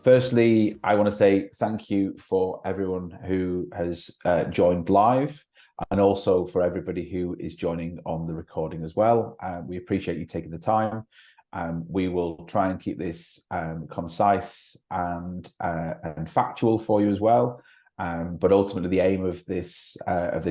Firstly, I want to say thank you for everyone who has joined live and also for everybody who is joining on the recording as well. We appreciate you taking the time. We will try and keep this concise and factual for you as well. But ultimately, the aim of this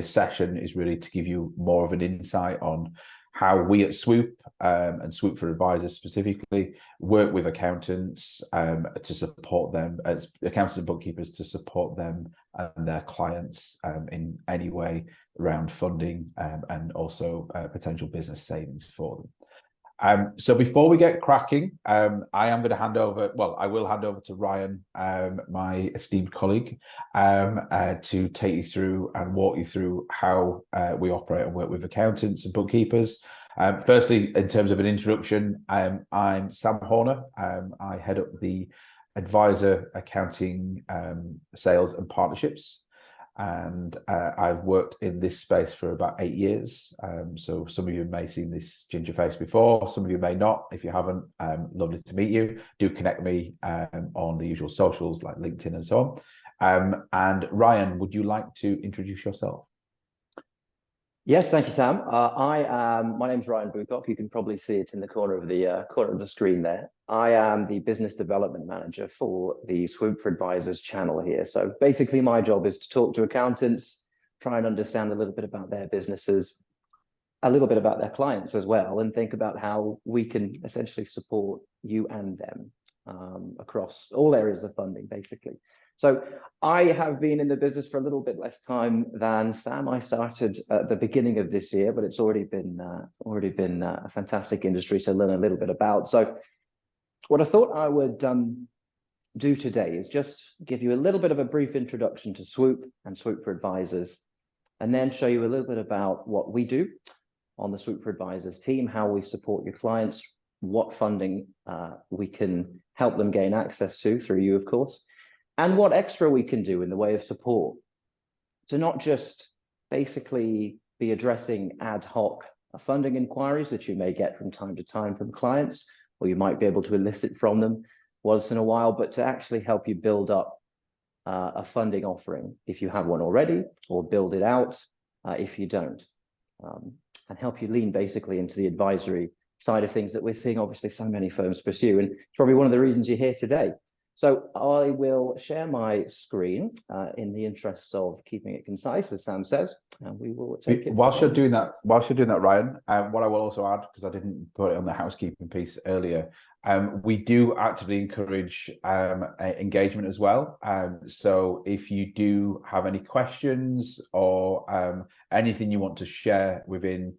session is really to give you more of an insight on how we at Swoop and Swoop for Advisors specifically work with accountants to support them, as accountants and bookkeepers to support them and their clients in any way around funding and also potential business savings for them. So before we get cracking, I will hand over to Ryan, my esteemed colleague, to take you through and walk you through how we operate and work with accountants and bookkeepers. Firstly, in terms of an introduction, I'm Sam Horner. I head up the advisor accounting, sales and partnerships. And I've worked in this space for about 8 years. So some of you may have seen this ginger face before, some of you may not. If you haven't, lovely to meet you. Do connect me on the usual socials like LinkedIn and so on. And Ryan, would you like to introduce yourself? Yes, thank you, Sam. My name's Ryan Boocock. You can probably see it in the corner of the screen there. I am the business development manager for the Swoop for Advisors channel here. So basically, my job is to talk to accountants, try and understand a little bit about their businesses, a little bit about their clients as well, and think about how we can essentially support you and them across all areas of funding, basically. So I have been in the business for a little bit less time than Sam. I started at the beginning of this year, but it's already been a fantastic industry to learn a little bit about. So what I thought I would do today is just give you a little bit of a brief introduction to Swoop and Swoop for Advisors, and then show you a little bit about what we do on the Swoop for Advisors team, how we support your clients, what funding we can help them gain access to through you, of course, and what extra we can do in the way of support to not just basically be addressing ad hoc funding inquiries that you may get from time to time from clients, or you might be able to elicit from them once in a while, but to actually help you build up a funding offering if you have one already, or build it out if you don't, and help you lean basically into the advisory side of things that we're seeing obviously so many firms pursue. And it's probably one of the reasons you're here today. So I will share my screen in the interests of keeping it concise, as Sam says, and we will take it. Whilst you're doing that, Ryan, what I will also add, because I didn't put it on the housekeeping piece earlier, we do actively encourage engagement as well. So if you do have any questions or anything you want to share within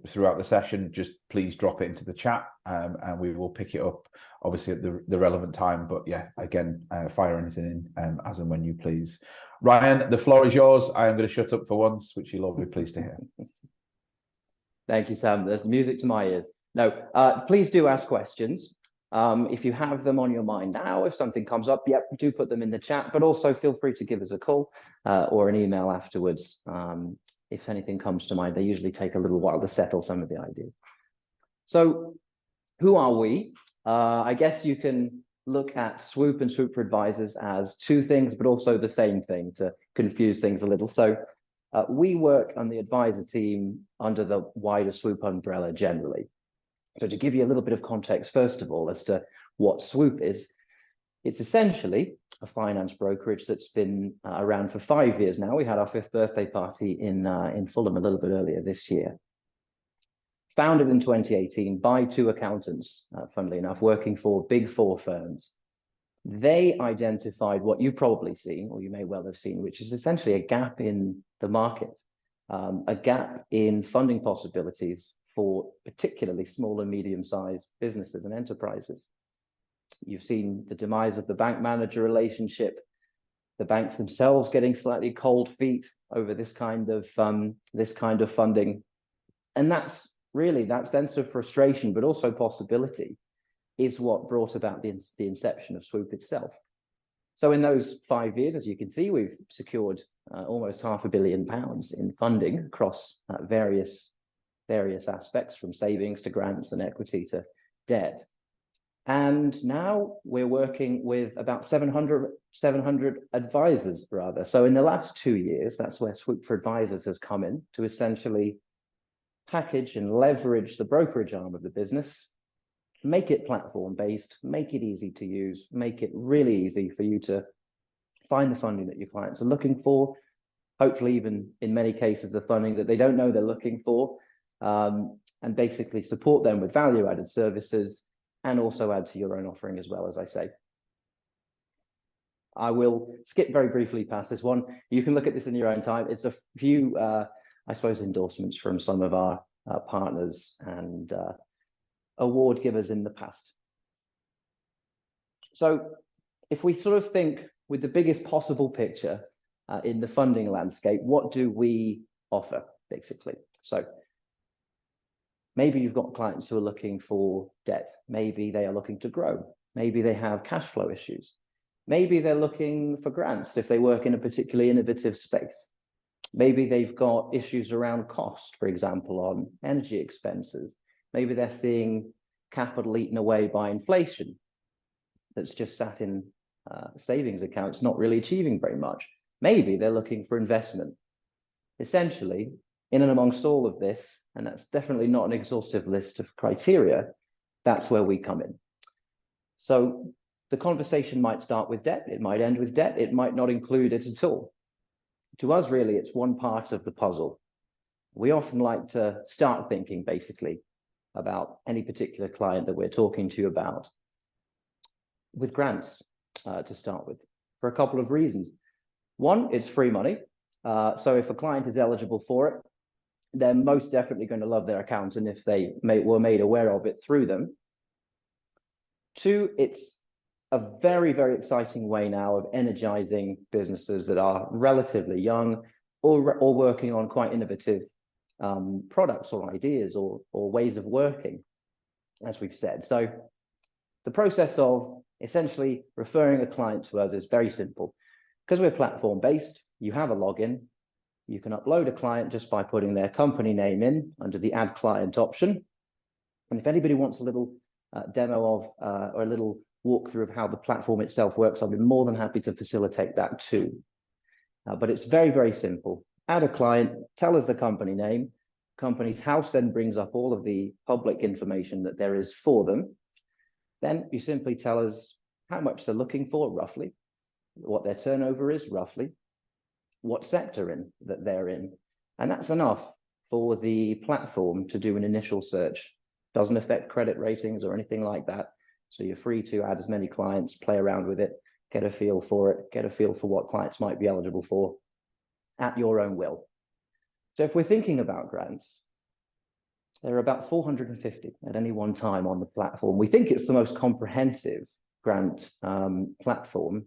throughout the session, just please drop it into the chat, and we will pick it up obviously at the relevant time. But yeah, again, fire anything in as and when you please. Ryan, the floor is yours. I am going to shut up for once, which you'll all be pleased to hear. Thank you, Sam. There's music to my ears. No, please do ask questions. If you have them on your mind now, if something comes up, yep, do put them in the chat, but also feel free to give us a call or an email afterwards. If anything comes to mind. They usually take a little while to settle some of the ideas. So who are we? I guess you can look at Swoop and Swoop for Advisors as two things, but also the same thing to confuse things a little. So we work on the advisor team under the wider Swoop umbrella generally. So to give you a little bit of context, first of all, as to what Swoop is, it's essentially a finance brokerage that's been around for 5 years now. We had our 5th birthday party in Fulham a little bit earlier this year. Founded in 2018 by 2 accountants, funnily enough, working for Big 4 firms. They identified what you've probably seen, or you may well have seen, which is essentially a gap in the market, a gap in funding possibilities for particularly small and medium-sized businesses and enterprises. You've seen the demise of the bank manager relationship, the banks themselves getting slightly cold feet over this kind of funding. And that's really that sense of frustration, but also possibility, is what brought about the inception of Swoop itself. So in those 5 years, as you can see, we've secured almost £500 million in funding across various aspects, from savings to grants and equity to debt. And now we're working with about 700 advisors rather. So in the last 2 years, that's where Swoop for Advisors has come in to essentially package and leverage the brokerage arm of the business, make it platform-based, make it easy to use, make it really easy for you to find the funding that your clients are looking for, hopefully even in many cases the funding that they don't know they're looking for, and basically support them with value-added services and also add to your own offering as well, as I say. I will skip very briefly past this one. You can look at this in your own time. It's a few, I suppose, endorsements from some of our partners and award givers in the past. So if we sort of think with the biggest possible picture in the funding landscape, what do we offer, basically? So maybe you've got clients who are looking for debt. Maybe they are looking to grow. Maybe they have cash flow issues. Maybe they're looking for grants if they work in a particularly innovative space. Maybe they've got issues around cost, for example, on energy expenses. Maybe they're seeing capital eaten away by inflation that's just sat in savings accounts, not really achieving very much. Maybe they're looking for investment. Essentially, in and amongst all of this, and that's definitely not an exhaustive list of criteria, that's where we come in. So the conversation might start with debt, it might end with debt, it might not include it at all. To us, really, it's one part of the puzzle. We often like to start thinking, basically, about any particular client that we're talking to you about with grants to start with, for a couple of reasons. One, it's free money. So if a client is eligible for it, they're most definitely going to love their accountant if they were made aware of it through them. Two, it's a very, very exciting way now of energizing businesses that are relatively young or working on quite innovative products or ideas or ways of working, as we've said. So the process of essentially referring a client to us is very simple. Because we're platform-based, you have a login. You can upload a client just by putting their company name in under the Add Client option. And if anybody wants a little demo of or a little walkthrough of how the platform itself works, I'll be more than happy to facilitate that too. But it's very, very simple. Add a client, tell us the company name. Company's house then brings up all of the public information that there is for them. Then you simply tell us how much they're looking for, roughly, what their turnover is, roughly, what sector that they're in. And that's enough for the platform to do an initial search. Doesn't affect credit ratings or anything like that. So you're free to add as many clients, play around with it, get a feel for it, get a feel for what clients might be eligible for at your own will. So if we're thinking about grants, there are about 450 at any one time on the platform. We think it's the most comprehensive grant platform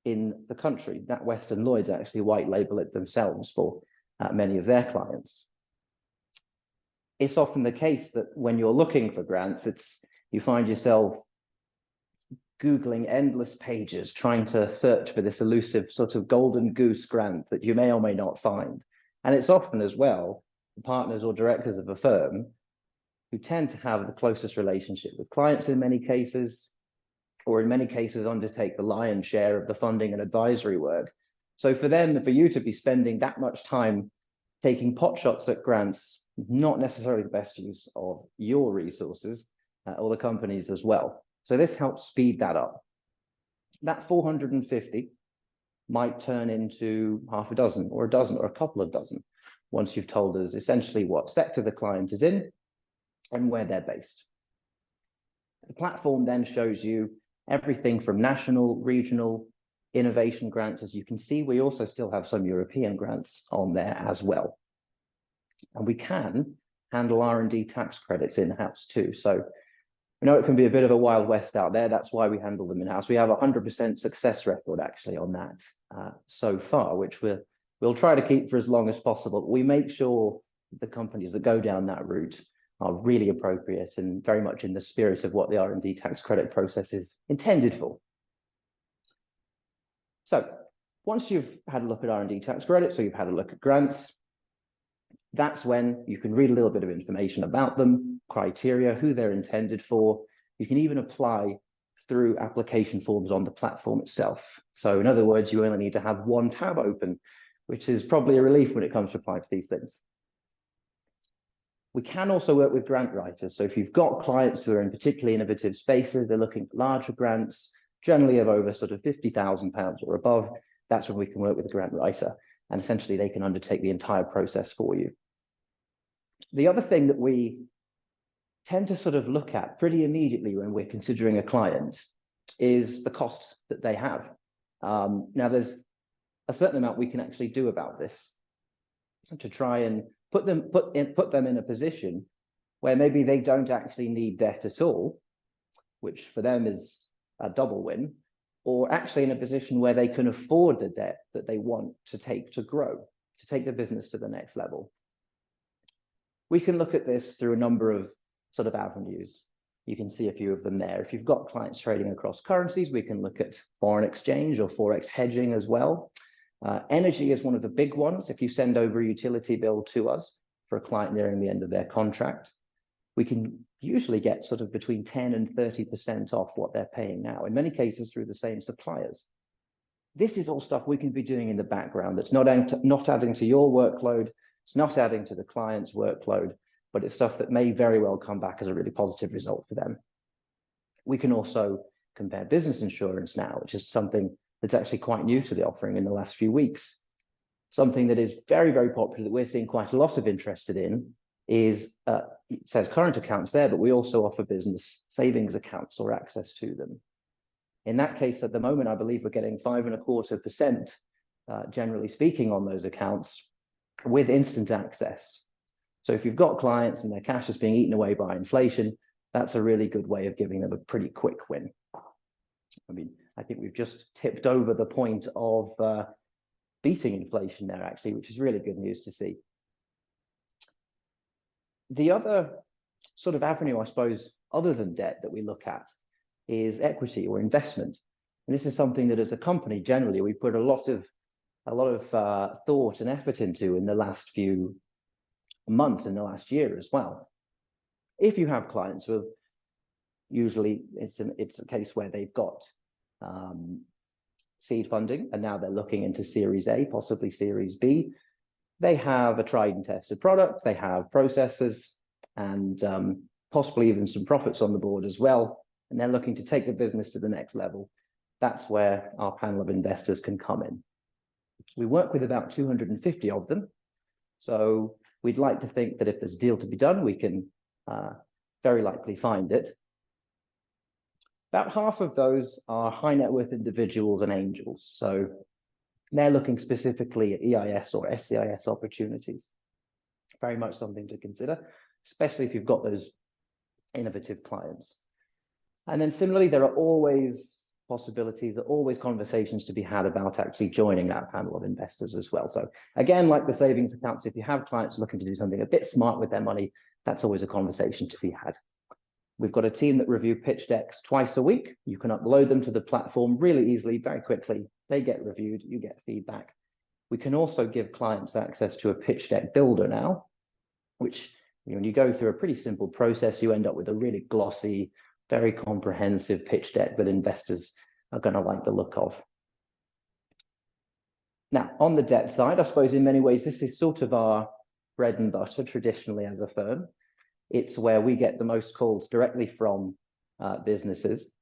in the country. That Western Lloyd's actually white label it themselves for many of their clients. It's often the case that when you're looking for grants, you find yourself Googling endless pages, trying to search for this elusive sort of golden goose grant that you may or may not find. And it's often as well, the partners or directors of a firm who tend to have the closest relationship with clients in many cases, or in many cases undertake the lion's share of the funding and advisory work. So for you to be spending that much time taking pot shots at grants, not necessarily the best use of your resources or the companies as well. So this helps speed that up. That 450 might turn into half a dozen or a couple of dozen once you've told us essentially what sector the client is in and where they're based. The platform then shows you everything from national, regional, innovation grants. As you can see, we also still have some European grants on there as well. And we can handle R&D tax credits in-house too. So we know it can be a bit of a wild west out there. That's why we handle them in-house. We have a 100% success record actually on that so far, which we'll try to keep for as long as possible. We make sure the companies that go down that route are really appropriate and very much in the spirit of what the R&D tax credit process is intended for. So once you've had a look at R&D tax credits, or you've had a look at grants, that's when you can read a little bit of information about them, criteria, who they're intended for. You can even apply through application forms on the platform itself. So in other words, you only need to have one tab open, which is probably a relief when it comes to applying for these things. We can also work with grant writers. So if you've got clients who are in particularly innovative spaces, they're looking for larger grants, generally of over sort of £50,000 or above, that's when we can work with a grant writer. And essentially they can undertake the entire process for you. The other thing that we tend to sort of look at pretty immediately when we're considering a client is the costs that they have. Now there's a certain amount we can actually do about this to try and put them in a position where maybe they don't actually need debt at all, which for them is a double win, or actually in a position where they can afford the debt that they want to take to grow, to take the business to the next level. We can look at this through a number of sort of avenues. You can see a few of them there. If you've got clients trading across currencies, we can look at foreign exchange or forex hedging as well. Energy is one of the big ones. If you send over a utility bill to us for a client nearing the end of their contract, we can usually get sort of between 10 and 30% off what they're paying now, in many cases through the same suppliers. This is all stuff we can be doing in the background that's not adding to your workload, it's not adding to the client's workload, but it's stuff that may very well come back as a really positive result for them. We can also compare business insurance now, which is something that's actually quite new to the offering in the last few weeks. Something that is very, very popular that we're seeing quite a lot of interest in is, it says current accounts there, but we also offer business savings accounts or access to them. In that case, at the moment, I believe we're getting 5.25%, generally speaking, on those accounts with instant access. So if you've got clients and their cash is being eaten away by inflation, that's a really good way of giving them a pretty quick win. I mean, I think we've just tipped over the point of beating inflation there, actually, which is really good news to see. The other sort of avenue, I suppose, other than debt that we look at is equity or investment. And this is something that as a company, generally, we put a lot of thought and effort into in the last few months, in the last year as well. If you have clients who have, usually it's a case where they've got seed funding and now they're looking into Series A, possibly Series B. They have a tried and tested product, they have processes and possibly even some profits on the board as well, and they're looking to take the business to the next level. That's where our panel of investors can come in. We work with about 250 of them, so we'd like to think that if there's a deal to be done, we can very likely find it. About half of those are high net worth individuals and angels. So they're looking specifically at EIS or SCIS opportunities. Very much something to consider, especially if you've got those innovative clients. And then similarly, there are always possibilities, there are always conversations to be had about actually joining that panel of investors as well. So again, like the savings accounts, if you have clients looking to do something a bit smart with their money, that's always a conversation to be had. We've got a team that review pitch decks twice a week. You can upload them to the platform really easily, very quickly. They get reviewed, you get feedback. We can also give clients access to a pitch deck builder now, which when you go through a pretty simple process, you end up with a really glossy, very comprehensive pitch deck that investors are going to like the look of. Now, on the debt side, I suppose in many ways, this is sort of our bread and butter traditionally as a firm. It's where we get the most calls directly from businesses.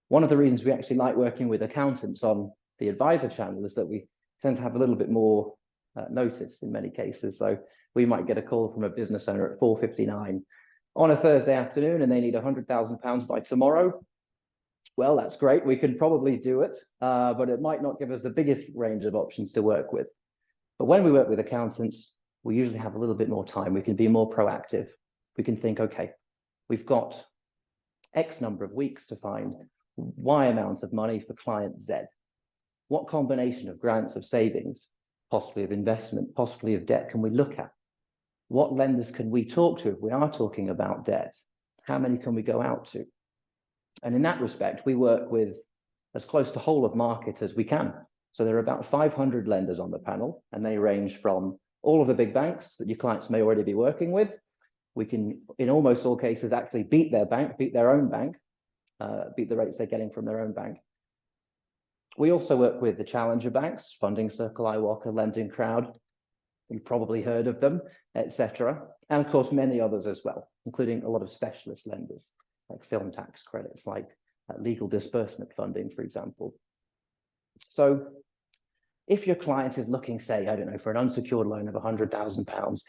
One of the reasons we actually like working with accountants on the advisor channel is that we tend to have a little bit more notice in many cases. So we might get a call from a business owner at 4:59 on a Thursday afternoon and they need £100,000 by tomorrow. Well, that's great. We can probably do it, but it might not give us the biggest range of options to work with. But when we work with accountants, we usually have a little bit more time. We can be more proactive. We can think, okay, we've got X number of weeks to find Y amount of money for client Z. What combination of grants, of savings, possibly of investment, possibly of debt can we look at? What lenders can we talk to if we are talking about debt? How many can we go out to? And in that respect, we work with as close to whole of market as we can. So there are about 500 lenders on the panel, and they range from all of the big banks that your clients may already be working with, We can, in almost all cases, actually beat their bank, beat their own bank, beat the rates they're getting from their own bank. We also work with the challenger banks, Funding Circle, iWalker, Lending Crowd. You've probably heard of them, etc. And of course, many others as well, including a lot of specialist lenders, like film tax credits, like legal disbursement funding, for example. So if your client is looking, say, I don't know, for an unsecured loan of £100,000,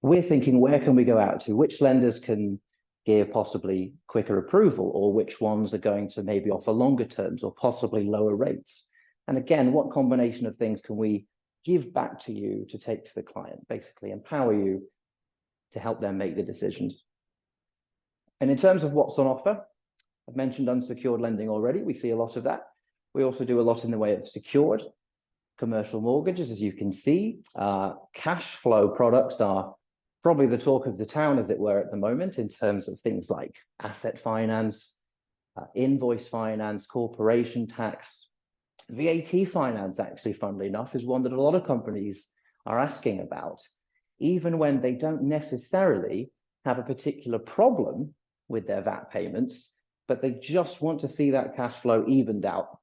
we're thinking, where can we go out to? Which lenders can give possibly quicker approval, or which ones are going to maybe offer longer terms or possibly lower rates? And again, what combination of things can we give back to you to take to the client, basically empower you to help them make the decisions? And in terms of what's on offer, I've mentioned unsecured lending already. We see a lot of that. We also do a lot in the way of secured commercial mortgages, as you can see. Cash flow products are probably the talk of the town, as it were, at the moment, in terms of things like asset finance, invoice finance, corporation tax. VAT finance, actually, funnily enough, is one that a lot of companies are asking about, even when they don't necessarily have a particular problem with their VAT payments, but they just want to see that cash flow evened out.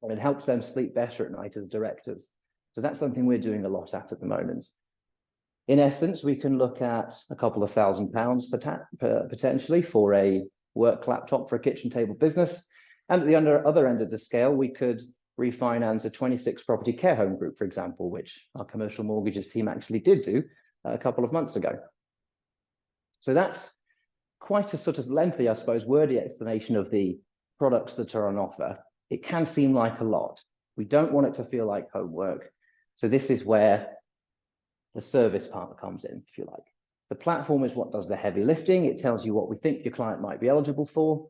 And it helps them sleep better at night as directors. So that's something we're doing a lot at the moment. In essence, we can look at a couple of £1,000s potentially for a work laptop for a kitchen table business. And at the other end of the scale, we could refinance a 26 property care home group, for example, which our commercial mortgages team actually did do a couple of months ago. So that's quite a sort of lengthy, I suppose, wordy explanation of the products that are on offer. It can seem like a lot. We don't want it to feel like homework. So this is where the service part comes in, if you like. The platform is what does the heavy lifting. It tells you what we think your client might be eligible for,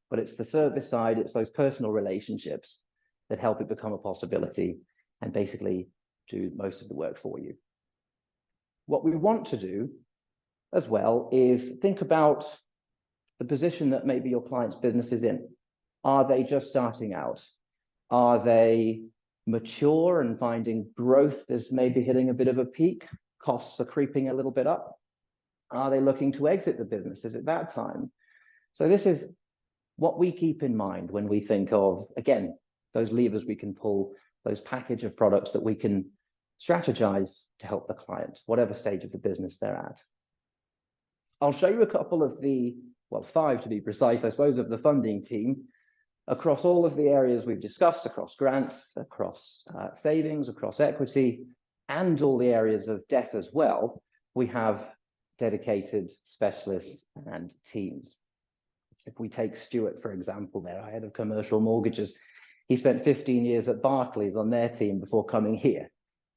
but it's the service side, it's those personal relationships that help it become a possibility and basically do most of the work for you. What we want to do as well is think about the position that maybe your client's business is in. Are they just starting out? Are they mature and finding growth is maybe hitting a bit of a peak? Costs are creeping a little bit up. Are they looking to exit the business? Is it that time? So this is what we keep in mind when we think of, again, those levers we can pull, those package of products that we can strategize to help the client, whatever stage of the business they're at. I'll show you a couple of the, well, 5 to be precise, I suppose, of the funding team across all of the areas we've discussed, across grants, across savings, across equity, and all the areas of debt as well. We have dedicated specialists and teams. If we take Stuart, for example, there, our head of commercial mortgages, he spent 15 years at Barclays on their team before coming here.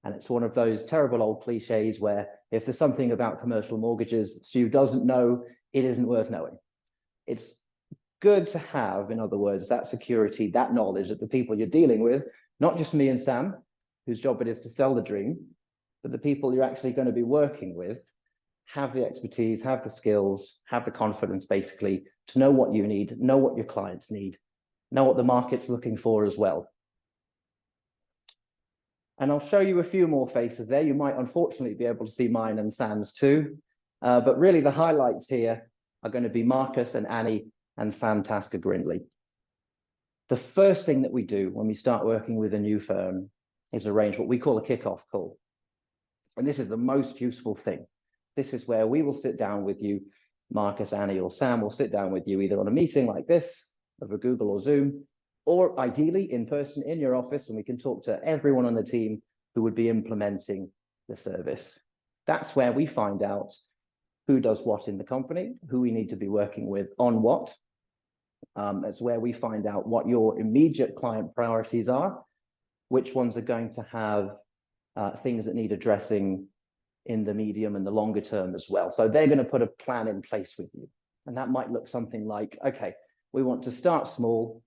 And it's one of those terrible old cliches where if there's something about commercial mortgages Stu doesn't know, it isn't worth knowing. It's good to have, in other words, that security, that knowledge that the people you're dealing with, not just me and Sam, whose job it is to sell the dream, but the people you're actually going to be working with have the expertise, have the skills, have the confidence, basically, to know what you need, know what your clients need, know what the market's looking for as well. And I'll show you a few more faces there. You might unfortunately be able to see mine and Sam's too. But really the highlights here are going to be Marcus and Annie and Sam Tasker-Grindley. The first thing that we do when we start working with a new firm is arrange what we call a kickoff call. And this is the most useful thing. This is where we will sit down with you, Marcus, Annie, or Sam will sit down with you either on a meeting like this, over Google or Zoom, or ideally in person in your office, and we can talk to everyone on the team who would be implementing the service. That's where we find out who does what in the company, who we need to be working with on what. That's where we find out what your immediate client priorities are, which ones are going to have things that need addressing in the medium and the longer term as well. So they're going to put a plan in place with you. And that might look something like, okay, we want to start small,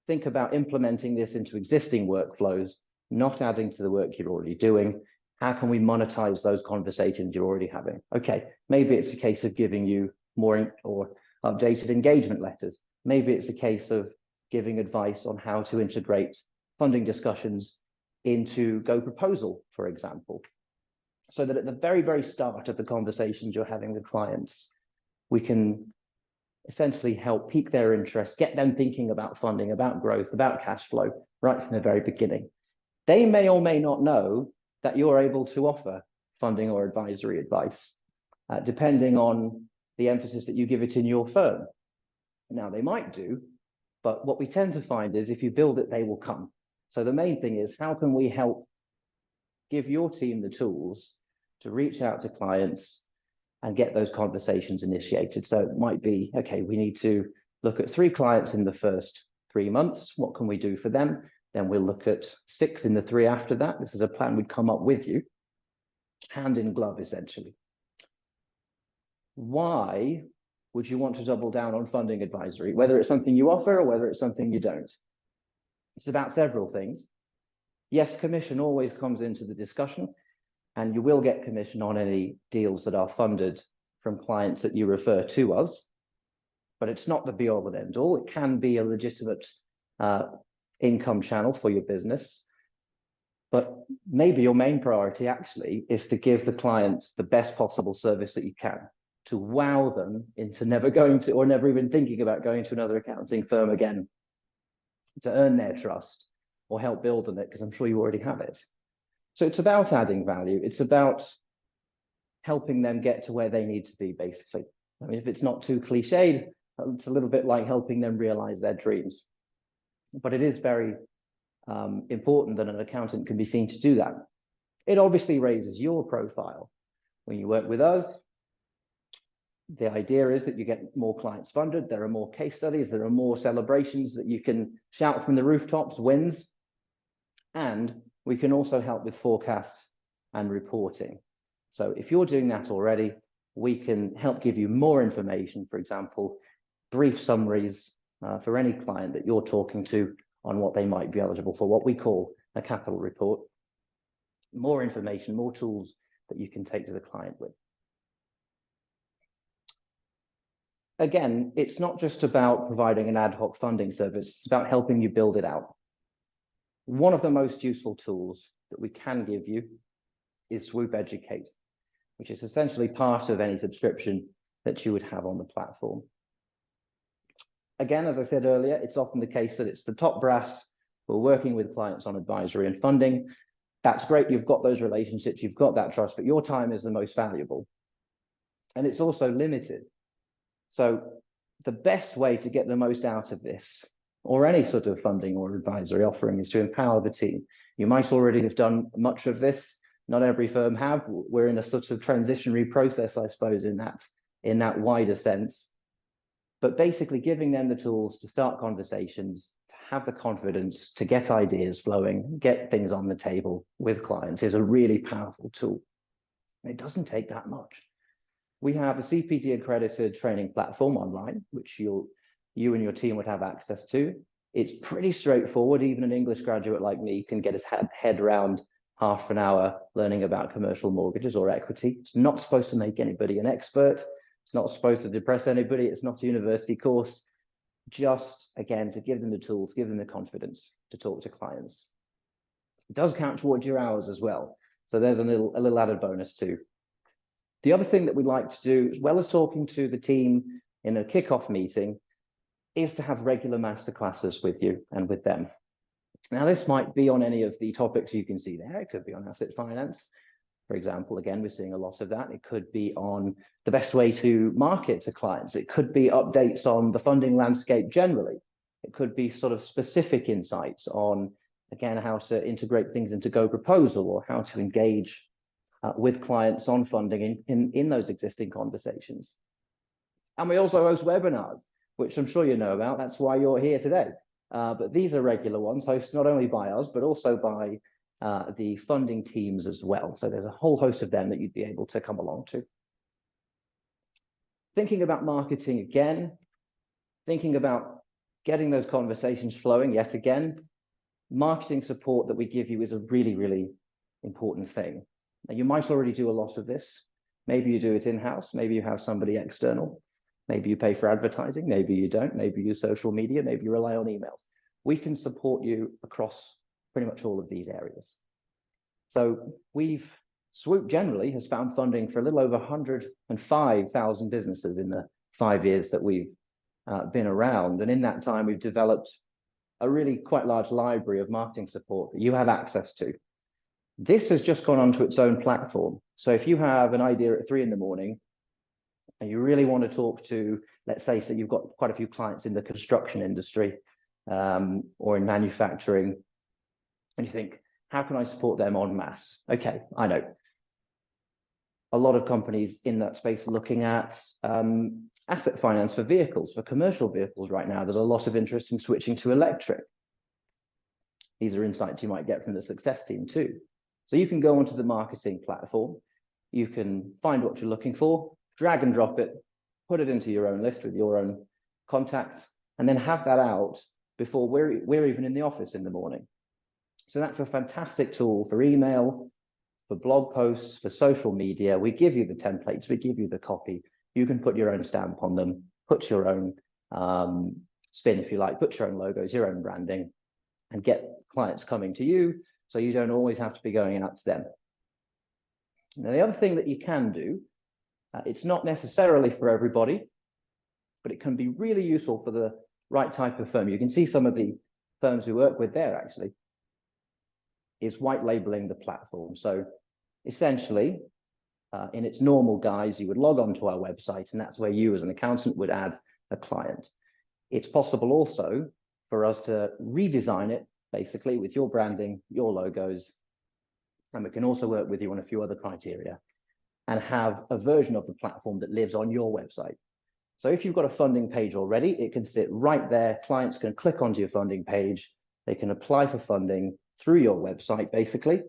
think about implementing this into existing workflows, not adding to the work you're already doing. How can we monetize those conversations you're already having? Okay, maybe it's a case of giving you more or updated engagement letters. Maybe it's a case of giving advice on how to integrate funding discussions into Go Proposal, for example. so that at the very, very start of the conversations you're having with clients, we can essentially help pique their interest, get them thinking about funding, about growth, about cash flow right from the very beginning. They may or may not know that you're able to offer funding or advisory advice, depending on the emphasis that you give it in your firm. Now, they might do, but what we tend to find is if you build it, they will come. So the main thing is, how can we help give your team the tools to reach out to clients and get those conversations initiated? So it might be, okay, we need to look at 3 clients in the first 3 months. What can we do for them? Then we'll look at 6 in the 3 after that. This is a plan we'd come up with you, hand in glove, essentially. Why would you want to double down on funding advisory, whether it's something you offer or whether it's something you don't? It's about several things. Yes, commission always comes into the discussion, and you will get commission on any deals that are funded from clients that you refer to us, but it's not the be all and end all. It can be a legitimate income channel for your business, but maybe your main priority actually is to give the client the best possible service that you can, to wow them into never going to, or never even thinking about going to another accounting firm again, to earn their trust or help build on it, because I'm sure you already have it. So it's about adding value. It's about helping them get to where they need to be, basically. I mean, if it's not too cliched, it's a little bit like helping them realize their dreams. But it is very important that an accountant can be seen to do that. It obviously raises your profile. When you work with us, the idea is that you get more clients funded, there are more case studies, there are more celebrations that you can shout from the rooftops, wins, and we can also help with forecasts and reporting. So if you're doing that already, we can help give you more information, for example, brief summaries for any client that you're talking to on what they might be eligible for, what we call a capital report. More information, more tools that you can take to the client with. Again, it's not just about providing an ad hoc funding service, it's about helping you build it out. One of the most useful tools that we can give you is Swoop Educate, which is essentially part of any subscription that you would have on the platform. Again, as I said earlier, it's often the case that it's the top brass who are working with clients on advisory and funding. That's great, you've got those relationships, you've got that trust, but your time is the most valuable. And it's also limited. So the best way to get the most out of this, or any sort of funding or advisory offering, is to empower the team. You might already have done much of this. Not every firm have. We're in a sort of transitionary process, I suppose, in that wider sense. But basically giving them the tools to start conversations, to have the confidence, to get ideas flowing, get things on the table with clients is a really powerful tool. It doesn't take that much. We have a CPD accredited training platform online, which you and your team would have access to. It's pretty straightforward. Even an English graduate like me can get his head around half an hour learning about commercial mortgages or equity. It's not supposed to make anybody an expert. It's not supposed to depress anybody. It's not a university course. Just, again, to give them the tools, give them the confidence to talk to clients. It does count towards your hours as well. So there's a little added bonus too. The other thing that we'd like to do, as well as talking to the team in a kickoff meeting, is to have regular masterclasses with you and with them. Now, this might be on any of the topics you can see there. It could be on asset finance, for example. Again, we're seeing a lot of that. It could be on the best way to market to clients. It could be updates on the funding landscape generally. It could be sort of specific insights on, again, how to integrate things into Go Proposal, or how to engage with clients on funding in those existing conversations. And we also host webinars, which I'm sure you know about. That's why you're here today. But these are regular ones, hosted not only by us, but also by the funding teams as well. So there's a whole host of them that you'd be able to come along to. Thinking about marketing again, thinking about getting those conversations flowing yet again, marketing support that we give you is a really, really important thing. Now, you might already do a lot of this. Maybe you do it in-house, maybe you have somebody external, maybe you pay for advertising, maybe you don't, maybe you use social media, maybe you rely on emails. We can support you across pretty much all of these areas. So we've Swoop generally has found funding for a little over 105,000 businesses in the 5 years that we've been around. And in that time, we've developed a really quite large library of marketing support that you have access to. This has just gone onto its own platform. So if you have an idea at 3 in the morning and you really want to talk to, let's say, so you've got quite a few clients in the construction industry or in manufacturing, and you think, how can I support them en masse? Okay, I know. A lot of companies in that space are looking at asset finance for vehicles, for commercial vehicles right now. There's a lot of interest in switching to electric. These are insights you might get from the success team too. So you can go onto the marketing platform, you can find what you're looking for, drag and drop it, put it into your own list with your own contacts, and then have that out before we're even in the office in the morning. So that's a fantastic tool for email, for blog posts, for social media. We give you the templates, we give you the copy. You can put your own stamp on them, put your own spin, if you like, put your own logos, your own branding, and get clients coming to you, so you don't always have to be going out to them. Now, the other thing that you can do, it's not necessarily for everybody, but it can be really useful for the right type of firm. You can see some of the firms we work with there actually, is white labeling the platform. So essentially, in its normal guise, you would log on to our website, and that's where you as an accountant would add a client. It's possible also for us to redesign it, basically, with your branding, your logos, and we can also work with you on a few other criteria and have a version of the platform that lives on your website. So if you've got a funding page already, it can sit right there. Clients can click onto your funding page. They can apply for funding through your website, basically,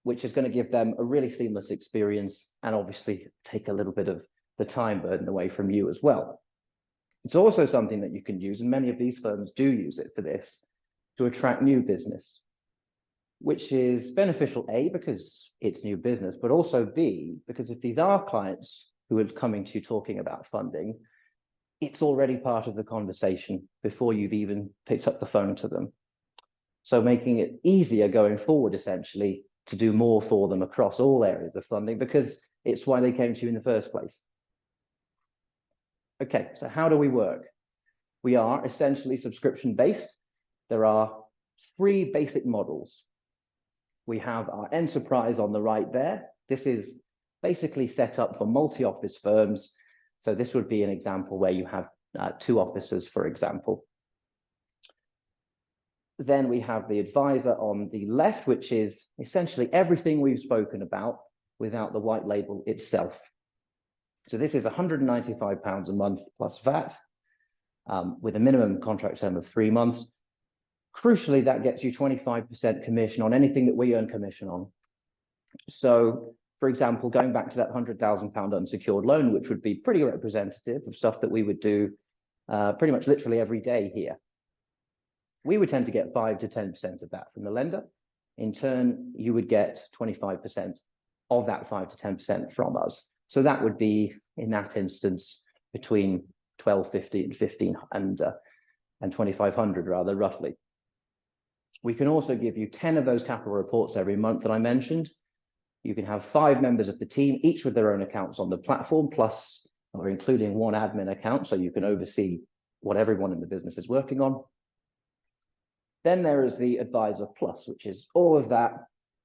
which is going to give them a really seamless experience and obviously take a little bit of the time burden away from you as well. It's also something that you can use, and many of these firms do use it for this, to attract new business, which is beneficial, A, because it's new business, but also B, because if these are clients who are coming to you talking about funding, it's already part of the conversation before you've even picked up the phone to them. So making it easier going forward, essentially, to do more for them across all areas of funding, because it's why they came to you in the first place. Okay, so how do we work? We are essentially subscription-based. There are 3 basic models. We have our enterprise on the right there. This is basically set up for multi-office firms. So this would be an example where you have 2 offices, for example. Then we have the advisor on the left, which is essentially everything we've spoken about without the white label itself. So this is £195 a month plus VAT, with a minimum contract term of 3 months. Crucially, that gets you 25% commission on anything that we earn commission on. So, for example, going back to that £100,000 unsecured loan, which would be pretty representative of stuff that we would do pretty much literally every day here. We would tend to get 5 to 10% of that from the lender. In turn, you would get 25% of that 5 to 10% from us. So that would be, in that instance, between 1250 and 15 and 2500, rather roughly. We can also give you 10 of those capital reports every month that I mentioned. You can have 5 members of the team, each with their own accounts on the platform, plus or including 1 admin account, so you can oversee what everyone in the business is working on. Then there is the Advisor Plus, which is all of that,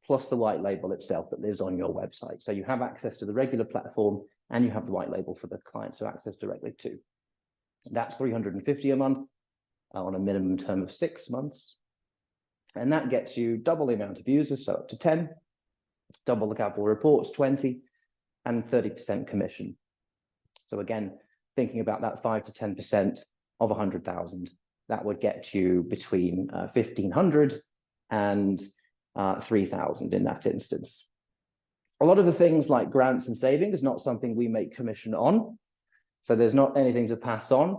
plus the white label itself that lives on your website. So you have access to the regular platform and you have the white label for the clients to access directly to. That's $350 a month on a minimum term of 6 months. And that gets you double the amount of users, so up to 10, double the capital reports, 20, and 30% commission. So again, thinking about that 5 to 10% of 100,000, that would get you between 1,500 and 3,000 in that instance. A lot of the things like grants and savings is not something we make commission on, so there's not anything to pass on.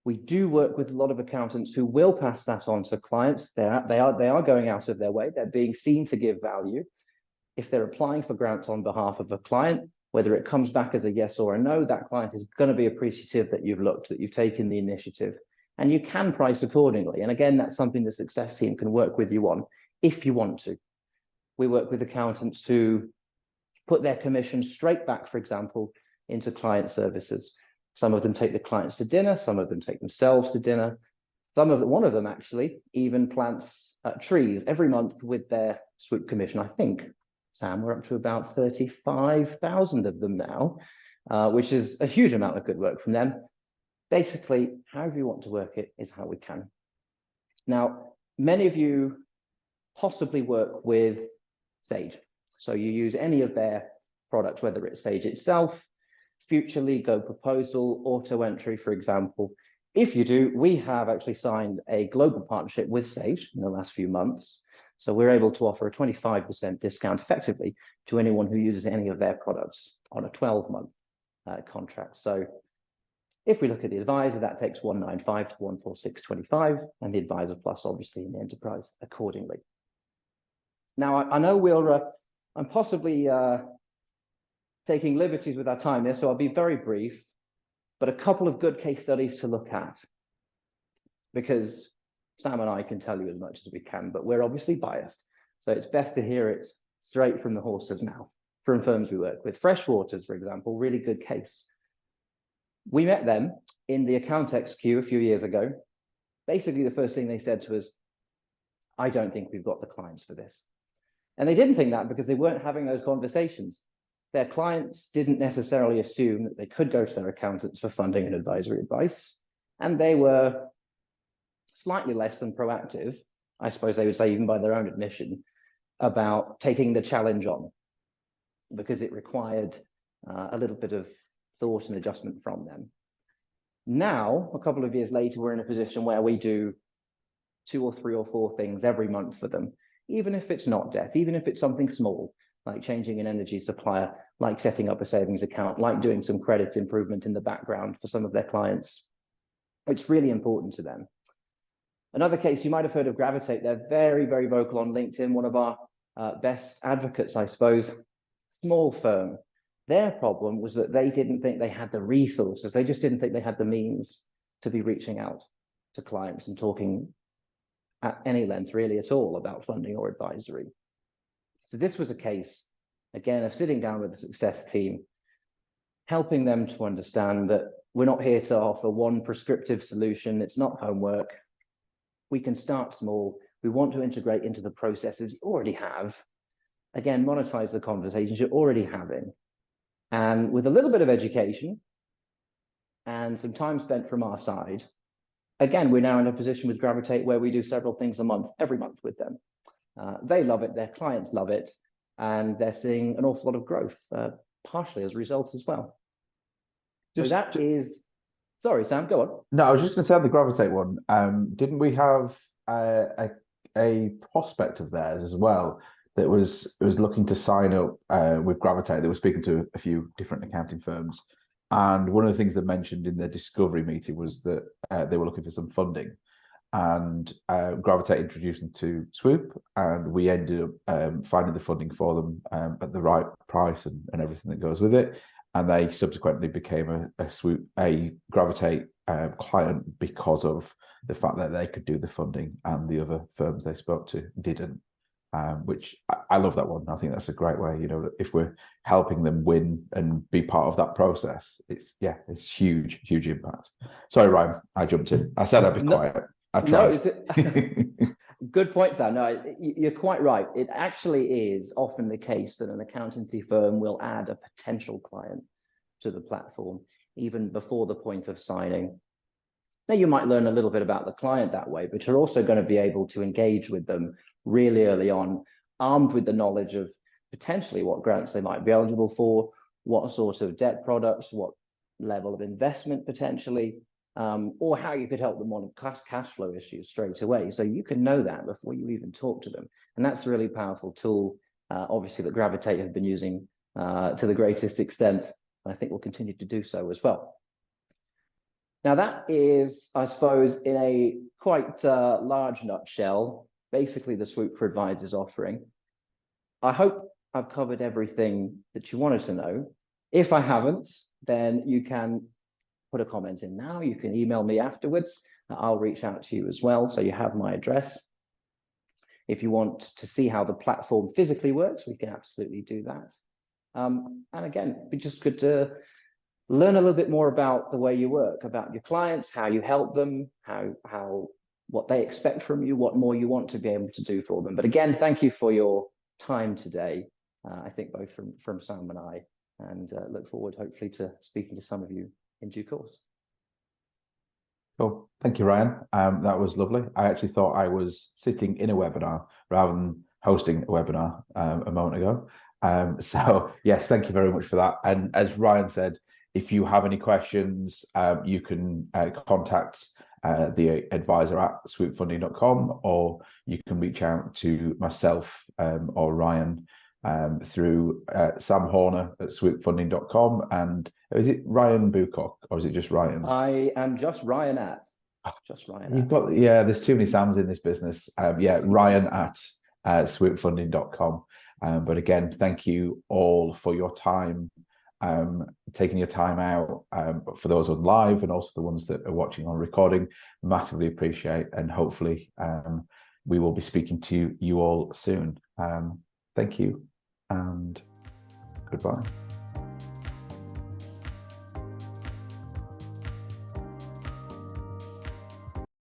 We do work with a lot of accountants who will pass that on to clients. They are going out of their way. They're being seen to give value. If they're applying for grants on behalf of a client, whether it comes back as a yes or a no, that client is going to be appreciative that you've looked, that you've taken the initiative, and you can price accordingly. And again, that's something the success team can work with you on if you want to. we work with accountants who put their commission straight back, for example, into client services. Some of them take the clients to dinner, some of them take themselves to dinner. One of them actually even plants trees every month with their Swoop commission. I think, Sam, we're up to about 35,000 of them now, which is a huge amount of good work from them. Basically, however you want to work it is how we can. Now, many of you possibly work with Sage. So you use any of their products, whether it's Sage itself, Futurely, Go Proposal, Auto Entry, for example. If you do, we have actually signed a global partnership with Sage in the last few months. So we're able to offer a 25% discount effectively to anyone who uses any of their products on a 12-month contract. So if we look at the advisor, that takes 195 to 146.25, and the advisor plus obviously in the enterprise accordingly. Now, I know I'm possibly taking liberties with our time here, so I'll be very brief, but a couple of good case studies to look at, because Sam and I can tell you as much as we can, but we're obviously biased. So it's best to hear it straight from the horse's mouth, from firms we work with. Freshwaters, for example, really good case. We met them in the Accountex queue a few years ago. Basically, the first thing they said to us, I don't think we've got the clients for this. And they didn't think that because they weren't having those conversations. Their clients didn't necessarily assume that they could go to their accountants for funding and advisory advice. And they were slightly less than proactive, I suppose they would say, even by their own admission, about taking the challenge on, because it required a little bit of thought and adjustment from them. Now, a couple of years later, we're in a position where we do 2 or 3 or 4 things every month for them, even if it's not debt, even if it's something small, like changing an energy supplier, like setting up a savings account, like doing some credit improvement in the background for some of their clients. It's really important to them. Another case, you might have heard of Gravitate. They're very, very vocal on LinkedIn, one of our best advocates, I suppose. Small firm. Their problem was that they didn't think they had the resources. They just didn't think they had the means to be reaching out to clients and talking at any length really at all about funding or advisory. So this was a case, again, of sitting down with the success team, helping them to understand that we're not here to offer one prescriptive solution. It's not homework. We can start small. We want to integrate into the processes you already have. Again, monetize the conversations you're already having. And with a little bit of education and some time spent from our side, again, we're now in a position with Gravitate where we do several things a month, every month with them. They love it, their clients love it, and they're seeing an awful lot of growth, partially as results as well. Sorry, Sam, go on. No, I was just going to say on the Gravitate one, didn't we have a prospect of theirs as well that was looking to sign up with Gravitate? They were speaking to a few different accounting firms. And one of the things they mentioned in their discovery meeting was that they were looking for some funding. And Gravitate introduced them to Swoop, and we ended up finding the funding for them at the right price and everything that goes with it. And they subsequently became a Gravitate client because of the fact that they could do the funding and the other firms they spoke to didn't. Which I love that one. I think that's a great way, if we're helping them win and be part of that process, it's huge impact. Sorry, Ryan, I jumped in. I said I'd be quiet. I tried. No, good point, Sam. No, you're quite right. It actually is often the case that an accountancy firm will add a potential client to the platform even before the point of signing. Now, you might learn a little bit about the client that way, but you're also going to be able to engage with them really early on, armed with the knowledge of potentially what grants they might be eligible for, what sort of debt products, what level of investment potentially, or how you could help them on cash flow issues straight away. So you can know that before you even talk to them. And that's a really powerful tool, obviously, that Gravitate have been using to the greatest extent. I think we'll continue to do so as well. Now, that is, I suppose, in a quite large nutshell, basically the Swoop for Advisors offering. I hope I've covered everything that you wanted to know. If I haven't, then you can put a comment in now. You can email me afterwards. I'll reach out to you as well, so you have my address. If you want to see how the platform physically works, we can absolutely do that. And again, it'd be just good to learn a little bit more about the way you work, about your clients, how you help them, what they expect from you, what more you want to be able to do for them. But again, thank you for your time today. I think both from Sam and I, and look forward hopefully to speaking to some of you in due course. Cool. Thank you, Ryan. That was lovely. I actually thought I was sitting in a webinar rather than hosting a webinar a moment ago. So yes, thank you very much for that. And as Ryan said, if you have any questions, you can contact the advisor at swoopfunding.com, or you can reach out to myself or Ryan through Sam Horner at swoopfunding.com. And is it Ryan Bucock, or is it just Ryan? I am just Ryan at. You've got, yeah, there's too many Sams in this business. Yeah, Ryan at swoopfunding.com. But again, thank you all for your time, taking your time out, for those on live and also the ones that are watching on recording. Massively appreciate, and hopefully we will be speaking to you all soon. Thank you and goodbye.